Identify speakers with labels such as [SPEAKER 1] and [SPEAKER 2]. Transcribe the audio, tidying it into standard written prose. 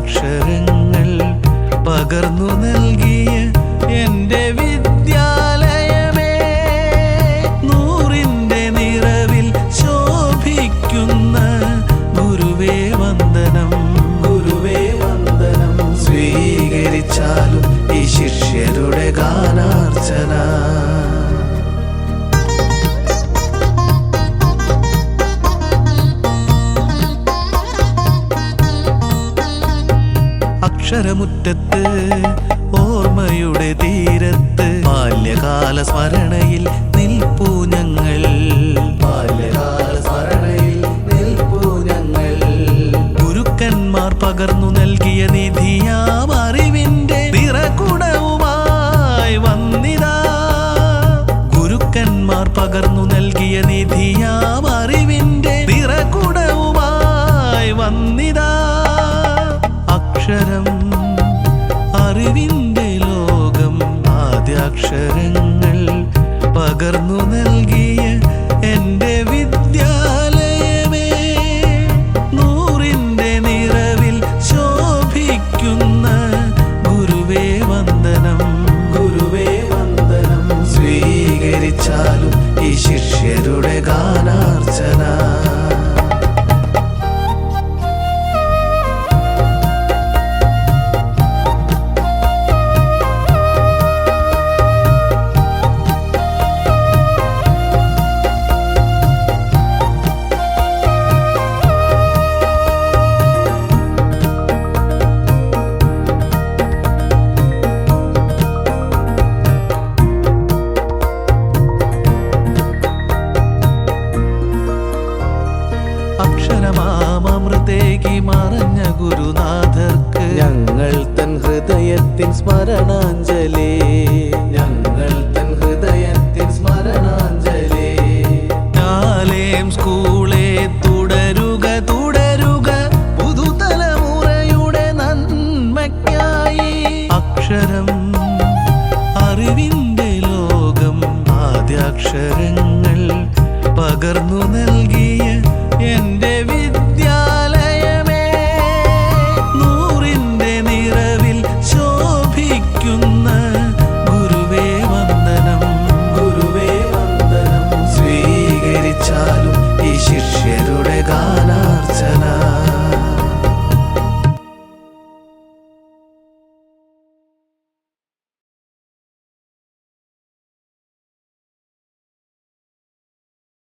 [SPEAKER 1] ആദ്യാക്ഷരങ്ങൾ പകർന്നു നൽകിയ എൻ്റെ വിദ്യാലയമേ, നൂറിൻ്റെ നിറവിൽ ശോഭിക്കുന്ന ഗുരുവേ വന്ദനം, ഗുരുവേ വന്ദനം. സ്വീകരിച്ചാലും ഈ ശിഷ്യരുടെ ഗാനാർച്ചന. അക്ഷരമുറ്റത്ത് ഓർമ്മയുടെ തീരത്ത് ബാല്യകാല സ്മരണയിൽ നിൽപ്പൂ ഞങ്ങൾ, ബാല്യകാല സ്മരണയിൽ നിൽപ്പൂ ഞങ്ങൾ. ഗുരുക്കന്മാർ പകർന്നു നൽകിയ നിധിയാം അറിവിൻ്റെ നിറകുടവുമായി വന്നിതാ, ഗുരുക്കന്മാർ പകർന്നു നൽകിയ നിധിയാം അറിവിൻ്റെ നിറകുടവുമായി വന്നിതാ. അക്ഷരം അറിവിൻ്റെ ലോകം, ആദ്യാക്ഷരങ്ങൾ പകർന്നു നൽകിയ എൻ്റെ വിദ്യാലയമേ, നൂറിൻ്റെ നിറവിൽ ശോഭിക്കുന്ന ഗുരുവേ വന്ദനം, ഗുരുവേ വന്ദനം. സ്വീകരിച്ചാലും ഈ ശിഷ്യരുടെ ഗാനാർച്ചന. അക്ഷരമാമൃതേകി മറഞ്ഞ ഗുരുനാഥർക്ക് ഞങ്ങൾ തൻ ഹൃദയത്തിൻ സ്മരണാഞ്ജലി